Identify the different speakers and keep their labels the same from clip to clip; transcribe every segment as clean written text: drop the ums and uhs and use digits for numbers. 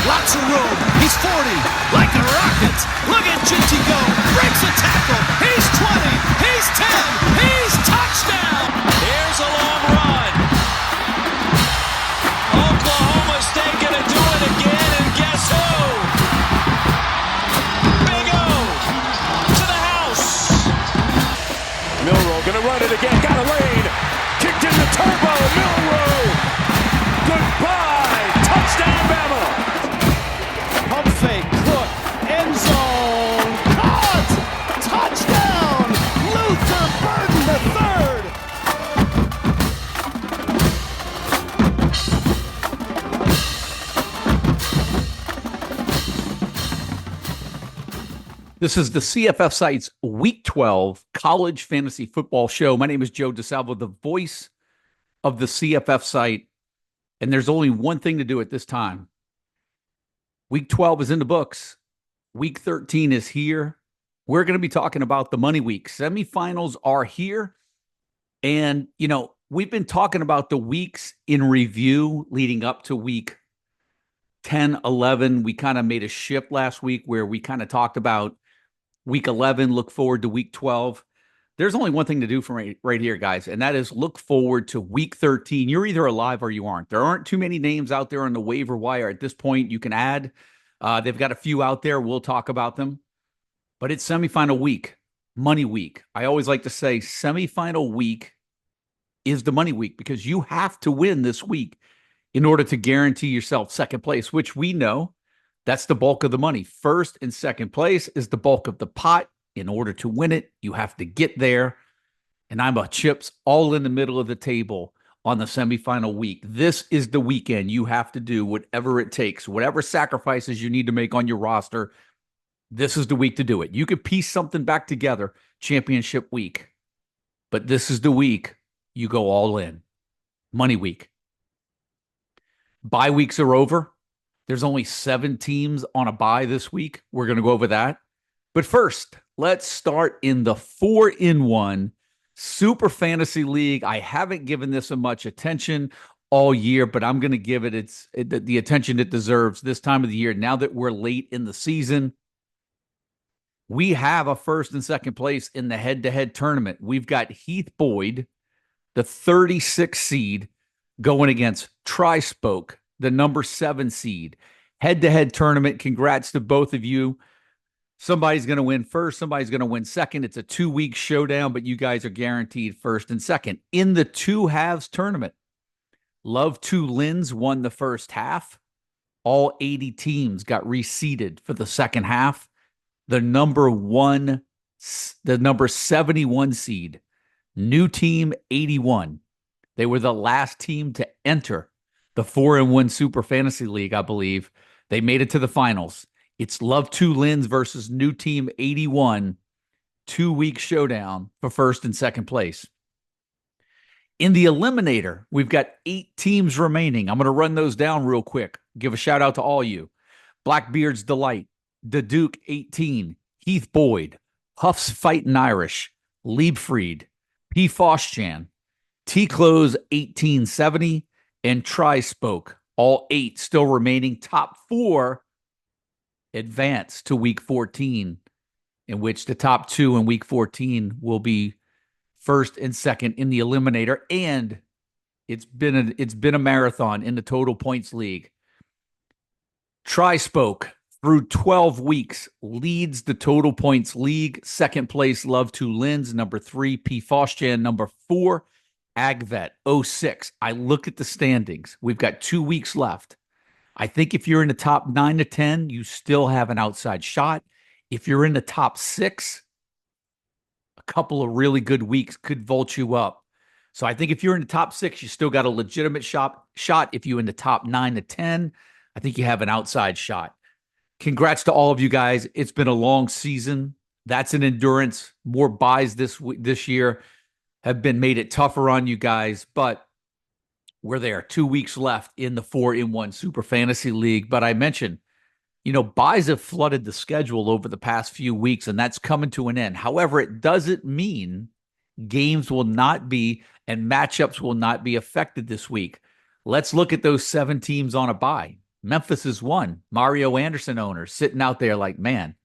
Speaker 1: Lots of room. He's 40. Like a rocket. Look at Ginty go. Breaks a tackle. He's 20. He's 10. He's touchdown.
Speaker 2: Here's a long run. Oklahoma State gonna do it again, and guess who? Big O to the house.
Speaker 3: Milroe gonna run it again. Got a lane. Kicked in the turbo. Milroe. Goodbye. Touchdown, Bama.
Speaker 1: Pump fake. Cook. End zone. Caught. Touchdown. Luther Burden the third.
Speaker 4: This is the CFF Site's Week 12 College Fantasy Football Show. My name is Joe DeSalvo, the voice of the CFF Site, and there's only one thing to do at this time. Week 12 is in the books. Week 13 is here. We're going to be talking about the money week. Semifinals are here, and, we've been talking about the weeks in review leading up to week 10, 11. We kind of made a shift last week where we kind of talked about week 11, look forward to week 12. There's only one thing to do from right here, guys, and that is look forward to week 13. You're either alive or you aren't. There aren't too many names out there on the waiver wire at this point you can add. They've got a few out there. We'll talk about them. But it's semifinal week, money week. I always like to say semifinal week is the money week because you have to win this week in order to guarantee yourself second place, which we know that's the bulk of the money. First and second place is the bulk of the pot. In order to win it, you have to get there. And I'm a chips all in the middle of the table on the semifinal week. This is the weekend. You have to do whatever it takes, whatever sacrifices you need to make on your roster. This is the week to do it. You could piece something back together championship week, but this is the week you go all in. Money week. Bye weeks are over. There's only 7 teams on a bye this week. We're going to go over that. But first, let's start in the 4-in-1 Super Fantasy League. I haven't given this much attention all year, but I'm going to give it the attention it deserves this time of the year. Now that we're late in the season, we have a first and second place in the head-to-head tournament. We've got Heath Boyd, the 36 seed, going against Tri-Spoke, the number 7 seed. Head-to-head tournament. Congrats to both of you. Somebody's going to win first. Somebody's going to win second. It's a 2-week showdown, but you guys are guaranteed first and second. In the 2 halves tournament, Love 2 Lins won the first half. All 80 teams got reseeded for the second half. The number 71 seed, new team 81. They were the last team to enter the 4-in-1 Super Fantasy League, I believe. They made it to the finals. It's Love 2 Lins versus new team 81, 2-week showdown for first and second place. In the Eliminator, we've got 8 teams remaining. I'm going to run those down real quick. Give a shout out to all you. Blackbeard's Delight, the Duke 18, Heath Boyd, Huff's Fightin' Irish, Liebfried, P. Foschan, T-Close 1870, and Tri-Spoke. All 8 still remaining. Top 4 advance to week 14, in which the top 2 in week 14 will be first and second in the Eliminator. And it's been a marathon in the Total Points League. Tri-Spoke, through 12 weeks, leads the Total Points League. Second place, Love 2 Lins. Number 3, P. Foschan. Number 4, Agvet 06. I look at the standings. We've got 2 weeks left. I think if you're in the top 9 to 10, you still have an outside shot. If you're in the top 6, a couple of really good weeks could vault you up. So I think if you're in the top 6, you still got a legitimate shot. If you're in the top 9 to 10, I think you have an outside shot. Congrats to all of you guys. It's been a long season. That's an endurance. More buys this year have made it tougher on you guys, but we're there. 2 weeks left in the 4-in-1 Super Fantasy League. But I mentioned, buys have flooded the schedule over the past few weeks, and that's coming to an end. However, it doesn't mean games will not be and matchups will not be affected this week. Let's look at those 7 teams on a bye. Memphis is one. Mario Anderson owners sitting out there like, man,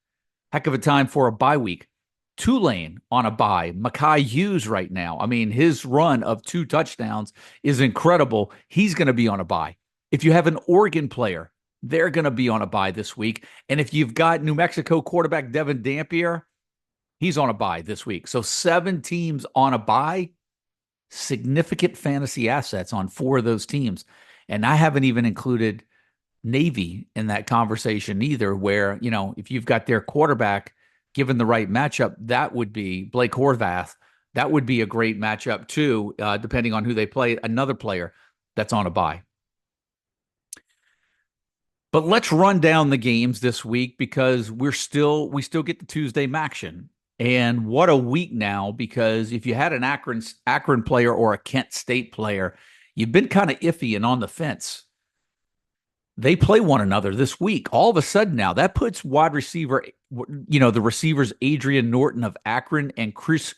Speaker 4: heck of a time for a bye week. Tulane on a bye. Makai Hughes right now. I mean, his run of 2 touchdowns is incredible. He's going to be on a bye. If you have an Oregon player, they're going to be on a bye this week. And if you've got New Mexico quarterback Devin Dampier, he's on a bye this week. So 7 teams on a bye, significant fantasy assets on 4 of those teams. And I haven't even included Navy in that conversation either, where, if you've got their quarterback given the right matchup, that would be Blake Horvath. That would be a great matchup too, depending on who they play, another player that's on a bye. But let's run down the games this week because we still get the Tuesday action. And what a week now, because if you had an Akron player or a Kent State player, you've been kind of iffy and on the fence. They play one another this week. All of a sudden now, that puts wide receiver, the receivers Adrian Norton of Akron and Christian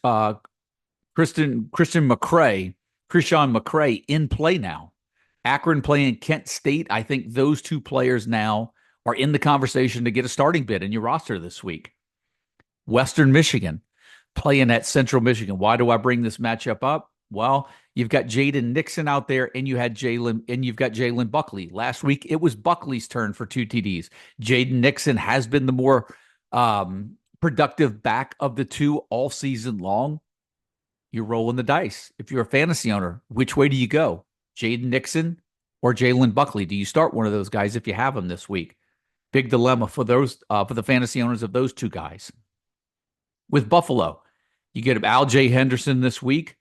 Speaker 4: McCray in play now. Akron playing Kent State. I think those 2 players now are in the conversation to get a starting bid in your roster this week. Western Michigan playing at Central Michigan. Why do I bring this matchup up? Well, you've got Jaden Nixon out there, and you've got Jalen Buckley. Last week, it was Buckley's turn for 2 TDs. Jaden Nixon has been the more productive back of the 2 all season long. You're rolling the dice. If you're a fantasy owner, which way do you go? Jaden Nixon or Jalen Buckley? Do you start one of those guys if you have them this week? Big dilemma for the fantasy owners of those 2 guys. With Buffalo, you get Al J. Henderson this week.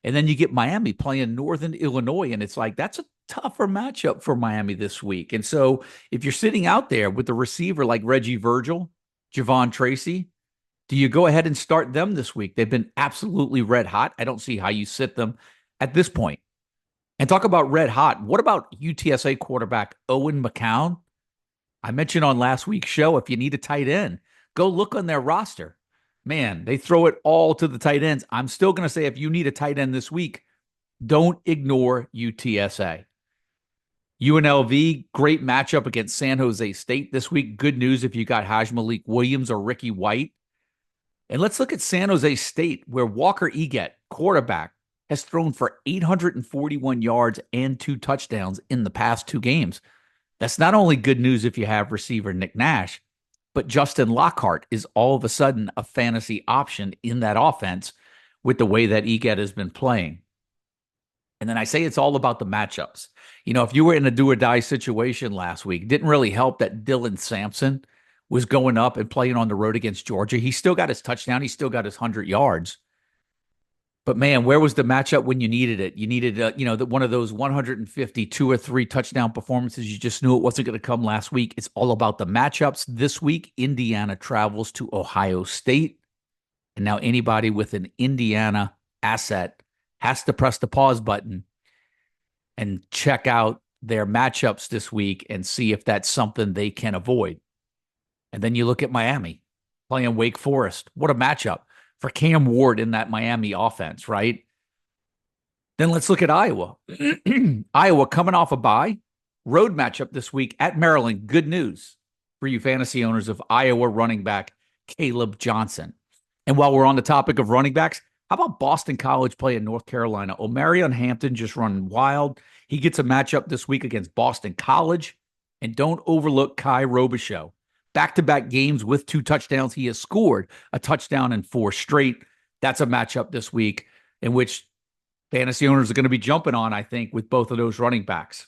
Speaker 4: And then you get Miami playing Northern Illinois, and it's like that's a tougher matchup for Miami this week. And so if you're sitting out there with a receiver like Reggie Virgil, Javon Tracy, do you go ahead and start them this week? They've been absolutely red hot. I don't see how you sit them at this point. And talk about red hot. What about UTSA quarterback Owen McCown? I mentioned on last week's show, if you need a tight end, go look on their roster. Man, they throw it all to the tight ends. I'm still going to say if you need a tight end this week, don't ignore UTSA. UNLV, great matchup against San Jose State this week. Good news if you got Hajj-Malik Williams or Ricky White. And let's look at San Jose State, where Walker Eget, quarterback, has thrown for 841 yards and 2 touchdowns in the past 2 games. That's not only good news if you have receiver Nick Nash, but Justin Lockhart is all of a sudden a fantasy option in that offense with the way that Eget has been playing. And then I say it's all about the matchups. If you were in a do-or-die situation last week, didn't really help that Dylan Sampson was going up and playing on the road against Georgia. He still got his touchdown. He still got his 100 yards. But, man, where was the matchup when you needed it? You needed, one of those 150, 2 or 3 touchdown performances. You just knew it wasn't going to come last week. It's all about the matchups. This week, Indiana travels to Ohio State. And now anybody with an Indiana asset has to press the pause button and check out their matchups this week and see if that's something they can avoid. And then you look at Miami playing Wake Forest. What a matchup for Cam Ward in that Miami offense, right? Then let's look at Iowa. Iowa coming off a bye. Road matchup this week at Maryland. Good news for you fantasy owners of Iowa running back Caleb Johnson. And while we're on the topic of running backs, how about Boston College playing North Carolina? Omarion Hampton just running wild. He gets a matchup this week against Boston College. And don't overlook Kai Robichaux. Back-to-back games with 2 touchdowns. He has scored a touchdown in 4 straight. That's a matchup this week in which fantasy owners are going to be jumping on, I think, with both of those running backs.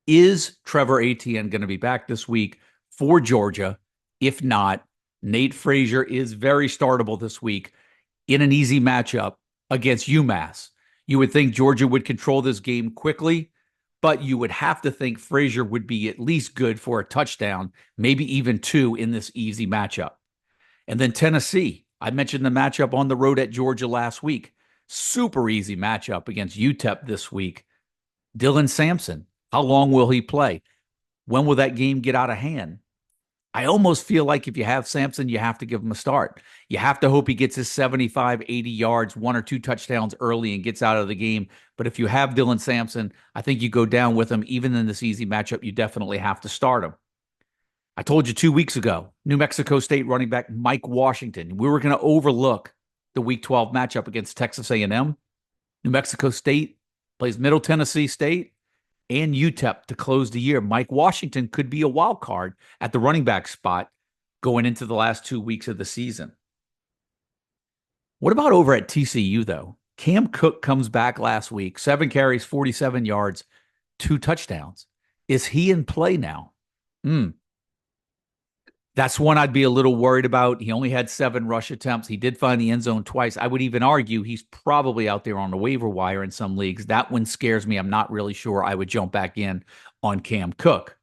Speaker 4: Is Trevor Etienne going to be back this week for Georgia? If not, Nate Frazier is very startable this week in an easy matchup against UMass. You would think Georgia would control this game quickly, but you would have to think Frazier would be at least good for a touchdown, maybe even 2 in this easy matchup. And then Tennessee, I mentioned the matchup on the road at Georgia last week. Super easy matchup against UTEP this week. Dylan Sampson, how long will he play? When will that game get out of hand? I almost feel like if you have Sampson, you have to give him a start. You have to hope he gets his 75, 80 yards, 1 or 2 touchdowns early and gets out of the game. But if you have Dylan Sampson, I think you go down with him. Even in this easy matchup, you definitely have to start him. I told you 2 weeks ago, New Mexico State running back Mike Washington. We were going to overlook the Week 12 matchup against Texas A&M. New Mexico State plays Middle Tennessee State and UTEP to close the year. Mike Washington could be a wild card at the running back spot going into the last 2 weeks of the season. What about over at TCU, though? Cam Cook comes back last week, 7 carries, 47 yards, 2 touchdowns. Is he in play now? That's one I'd be a little worried about. He only had 7 rush attempts. He did find the end zone twice. I would even argue he's probably out there on the waiver wire in some leagues. That one scares me. I'm not really sure I would jump back in on Cam Cook.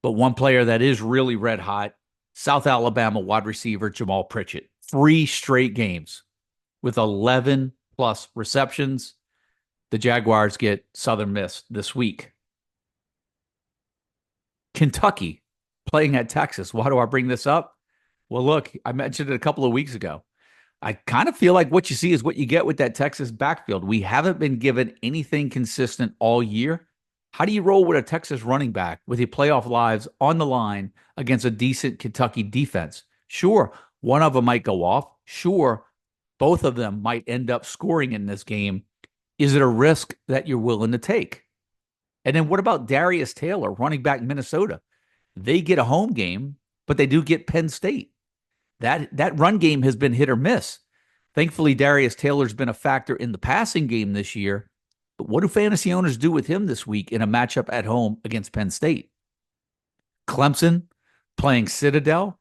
Speaker 4: But one player that is really red hot, South Alabama wide receiver Jamal Pritchett. 3 straight games with 11-plus receptions. The Jaguars get Southern Miss this week. Kentucky playing at Texas. Why do I bring this up? Well, look, I mentioned it a couple of weeks ago. I kind of feel like what you see is what you get with that Texas backfield. We haven't been given anything consistent all year. How do you roll with a Texas running back with your playoff lives on the line against a decent Kentucky defense? Sure, one of them might go off. Sure, both of them might end up scoring in this game. Is it a risk that you're willing to take? And then what about Darius Taylor, running back Minnesota? They get a home game, but they do get Penn State. That run game has been hit or miss. Thankfully, Darius Taylor's been a factor in the passing game this year. But what do fantasy owners do with him this week in a matchup at home against Penn State? Clemson playing Citadel,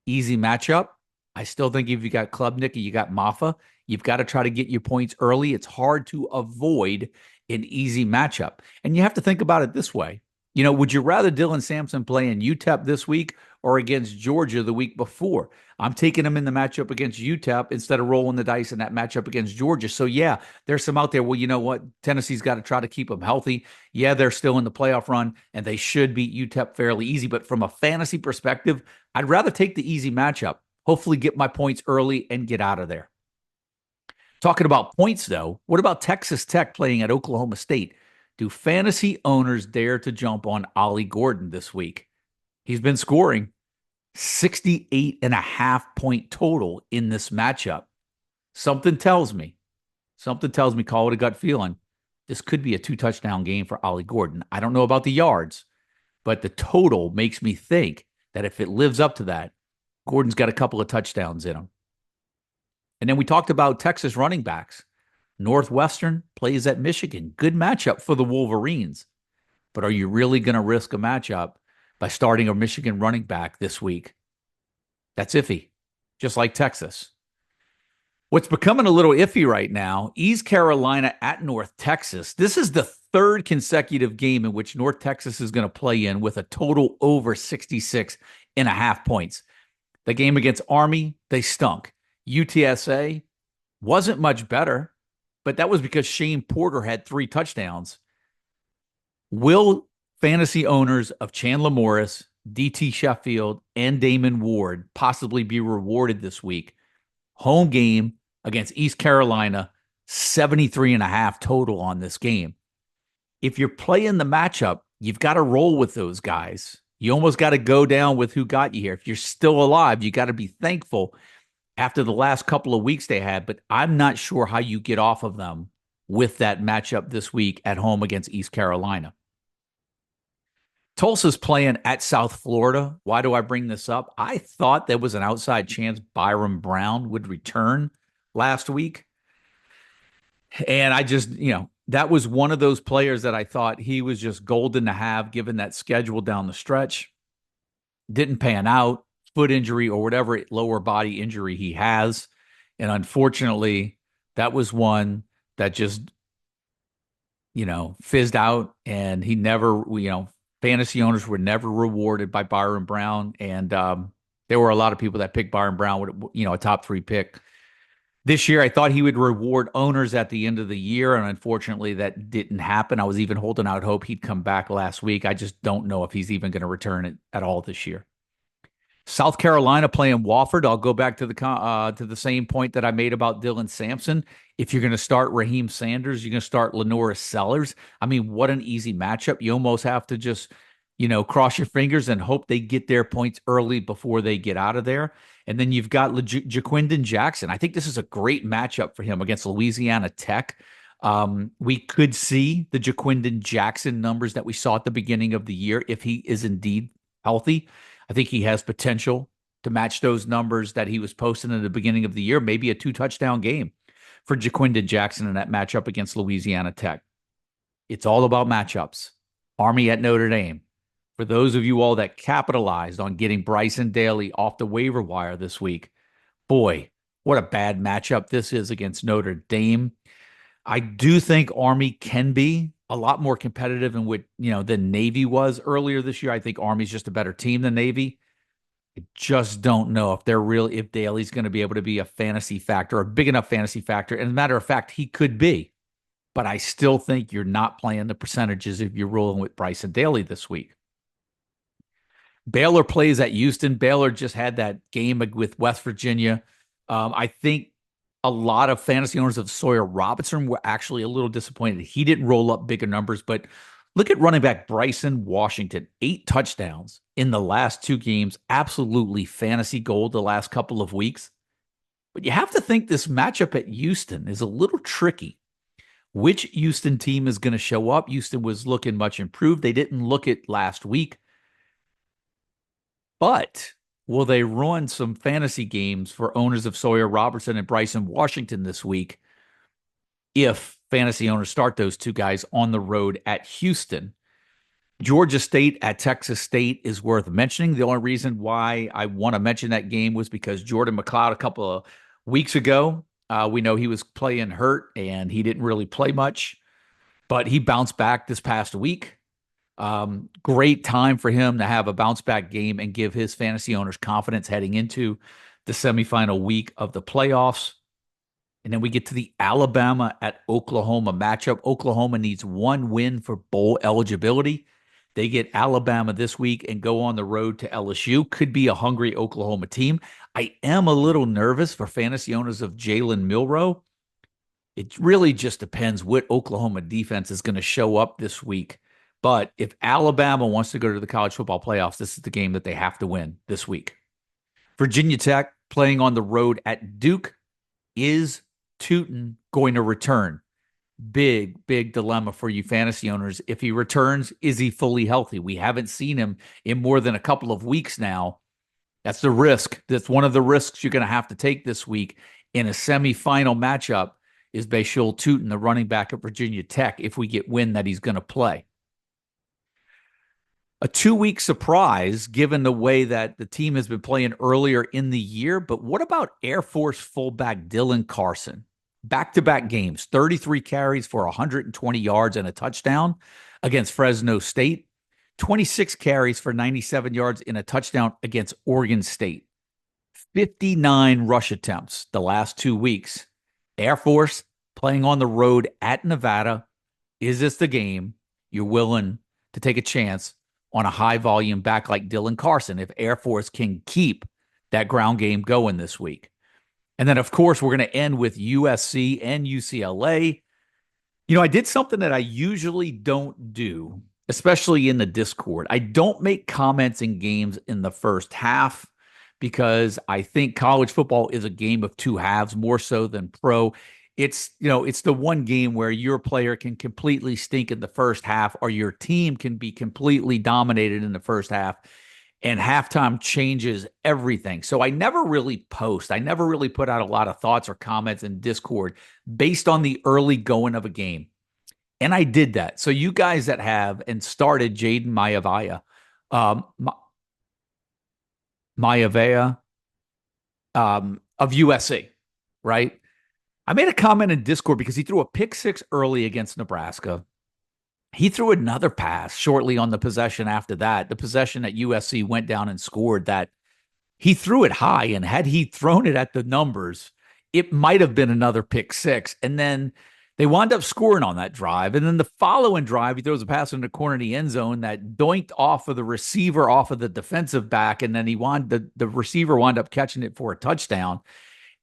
Speaker 4: easy matchup. I still think if you got Klubnik and you got Maffa, you've got to try to get your points early. It's hard to avoid an easy matchup. And you have to think about it this way. You know, would you rather Dylan Sampson play in UTEP this week or against Georgia the week before? I'm taking him in the matchup against UTEP instead of rolling the dice in that matchup against Georgia. So, yeah, there's some out there. Well, you know what? Tennessee's got to try to keep them healthy. Yeah, they're still in the playoff run, and they should beat UTEP fairly easy. But from a fantasy perspective, I'd rather take the easy matchup, hopefully get my points early and get out of there. Talking about points, though, what about Texas Tech playing at Oklahoma State? Do fantasy owners dare to jump on Ollie Gordon this week? He's been scoring 68.5-point total in this matchup. Something tells me, call it a gut feeling, this could be a 2-touchdown game for Ollie Gordon. I don't know about the yards, but the total makes me think that if it lives up to that, Gordon's got a couple of touchdowns in him. And then we talked about Texas running backs. Northwestern plays at Michigan. Good matchup for the Wolverines. But are you really going to risk a matchup by starting a Michigan running back this week? That's iffy, just like Texas. What's becoming a little iffy right now, East Carolina at North Texas. This is the 3rd consecutive game in which North Texas is going to play in with a total over 66.5 points. The game against Army, they stunk. UTSA wasn't much better, but that was because Shane Porter had 3 touchdowns. Will fantasy owners of Chandler Morris, DT Sheffield, and Damon Ward possibly be rewarded this week? Home game against East Carolina, 73.5 total on this game. If you're playing the matchup, you've got to roll with those guys. You almost got to go down with who got you here. If you're still alive, you got to be thankful after the last couple of weeks they had, but I'm not sure how you get off of them with that matchup this week at home against East Carolina. Tulsa's playing at South Florida. Why do I bring this up? I thought there was an outside chance Byron Brown would return last week. And I just, that was one of those players that I thought he was just golden to have given that schedule down the stretch. Didn't pan out. Foot injury or whatever lower body injury he has. And unfortunately, that was one that just, fizzed out, and he never, fantasy owners were never rewarded by Byron Brown. And there were a lot of people that picked Byron Brown with, a top 3 pick. This year, I thought he would reward owners at the end of the year, and unfortunately, that didn't happen. I was even holding out hope he'd come back last week. I just don't know if he's even going to return it at all this year. South Carolina playing Wofford. I'll go back to the same point that I made about Dylan Sampson. If you're going to start Raheem Sanders, you're going to start Lenora Sellers. I mean, what an easy matchup. You almost have to just, cross your fingers and hope they get their points early before they get out of there. And then you've got Jaquindon Jackson. I think this is a great matchup for him against Louisiana Tech. We could see the Jaquindon Jackson numbers that we saw at the beginning of the year if he is indeed healthy. I think he has potential to match those numbers that he was posting at the beginning of the year, maybe a 2-touchdown game for Jaquindon Jackson in that matchup against Louisiana Tech. It's all about matchups. Army at Notre Dame. For those of you all that capitalized on getting Bryson Daly off the waiver wire this week, boy, what a bad matchup this is against Notre Dame. I do think Army can be a lot more competitive than Navy was earlier this year. I think Army's just a better team than Navy. I just don't know if Daly's going to be able to be a fantasy factor, a big enough fantasy factor. And as a matter of fact, he could be. But I still think you're not playing the percentages if you're rolling with Bryson Daly this week. Baylor plays at Houston. Baylor just had that game with West Virginia. I think a lot of fantasy owners of Sawyer Robertson were actually a little disappointed. He didn't roll up bigger numbers, but look at running back Bryson Washington, 8 touchdowns in the last 2 games. Absolutely fantasy gold the last couple of weeks. But you have to think this matchup at Houston is a little tricky. Which Houston team is going to show up? Houston was looking much improved. They didn't look it last week. But will they run some fantasy games for owners of Sawyer Robertson and Bryson Washington this week if fantasy owners start those 2 guys on the road at Houston? Georgia State at Texas State is worth mentioning. The only reason why I want to mention that game was because Jordan McLeod a couple of weeks ago, we know he was playing hurt and he didn't really play much, but he bounced back this past week. Great time for him to have a bounce back game and give his fantasy owners confidence heading into the semifinal week of the playoffs. And then we get to the Alabama at Oklahoma matchup. Oklahoma needs 1 win for bowl eligibility. They get Alabama this week and go on the road to LSU. Could be a hungry Oklahoma team. I am a little nervous for fantasy owners of Jalen Milroe. It really just depends what Oklahoma defense is going to show up this week. But if Alabama wants to go to the college football playoffs, this is the game that they have to win this week. Virginia Tech playing on the road at Duke. Is Tootin going to return? Big dilemma for you fantasy owners. If he returns, is he fully healthy? We haven't seen him in more than a couple of weeks now. That's the risk. That's one of the risks you're going to have to take this week in a semifinal matchup is Bashul Tootin, the running back at Virginia Tech, if we get wind that he's going to play. A 2-week surprise given the way that the team has been playing earlier in the year. But what about Air Force fullback Dylan Carson? Back-to-back games, 33 carries for 120 yards and a touchdown against Fresno State, 26 carries for 97 yards and a touchdown against Oregon State, 59 rush attempts the last 2 weeks. Air Force playing on the road at Nevada. Is this the game you're willing to take a chance on a high-volume back like Dylan Carson if Air Force can keep that ground game going this week? And then, of course, we're going to end with USC and UCLA. I did something that I usually don't do, especially in the Discord. I don't make comments in games in the first half because I think college football is a game of 2 halves more so than pro. It's the one game where your player can completely stink in the first half or your team can be completely dominated in the first half, and halftime changes everything. So I never really post. I never really put out a lot of thoughts or comments in Discord based on the early going of a game. And I did that. So you guys that have and started Jaden Maivia of USC, right? I made a comment in Discord because he threw a pick 6 early against Nebraska. He threw another pass shortly on the possession after that. The possession that USC went down and scored, that he threw it high, and had he thrown it at the numbers, it might have been another pick 6. And then They wound up scoring on that drive. And then the following drive, he throws a pass in the corner of the end zone that doinked off of the receiver, off of the defensive back. And then the receiver wound up catching it for a touchdown.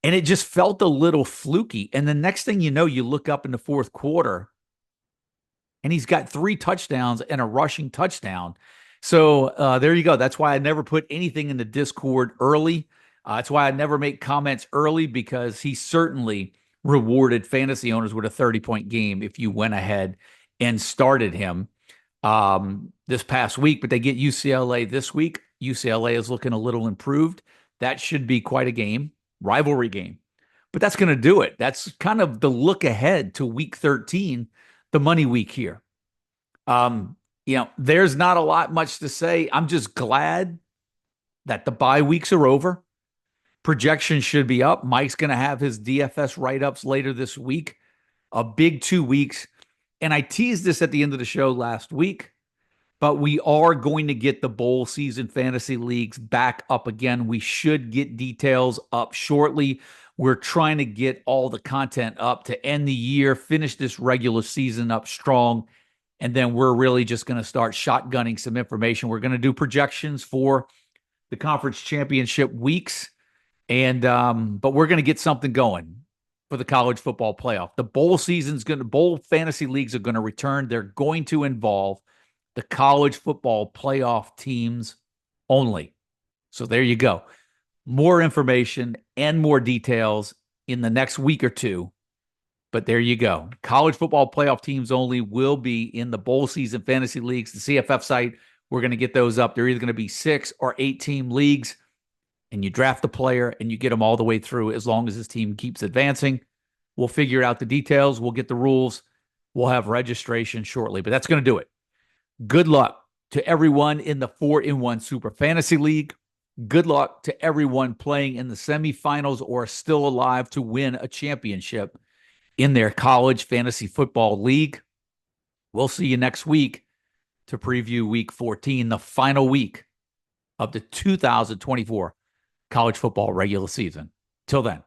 Speaker 4: And it just felt a little fluky. And the next thing you know, you look up in the fourth quarter and he's got 3 touchdowns and a rushing touchdown. So there you go. That's why I never put anything in the Discord early. That's why I never make comments early, because he certainly rewarded fantasy owners with a 30-point game if you went ahead and started him this past week. But they get UCLA this week. UCLA is looking a little improved. That should be quite a game, rivalry game. But that's going to do it. That's kind of the look ahead to week 13, the money week here. There's not a lot much to say. I'm just glad that the bye weeks are over. Projections should be up. Mike's going to have his DFS write-ups later this week. A big 2 weeks. And I teased this at the end of the show last week, but we are going to get the bowl season fantasy leagues back up again. We should get details up shortly. We're trying to get all the content up to end the year, finish this regular season up strong, and then we're really just going to start shotgunning some information. We're going to do projections for the conference championship weeks. But we're going to get something going for the college football playoff. The bowl fantasy leagues are going to return. They're going to involve the college football playoff teams only. So there you go. More information and more details in the next week or two. But there you go. College football playoff teams only will be in the bowl season fantasy leagues. The CFF site, we're going to get those up. They're either going to be 6 or 8 team leagues. And you draft the player and you get them all the way through as long as his team keeps advancing. We'll figure out the details. We'll get the rules. We'll have registration shortly, but that's going to do it. Good luck to everyone in the 4-in-1 Super Fantasy League. Good luck to everyone playing in the semifinals or still alive to win a championship in their college fantasy football league. We'll see you next week to preview week 14, the final week of the 2024 college football regular season. Till then.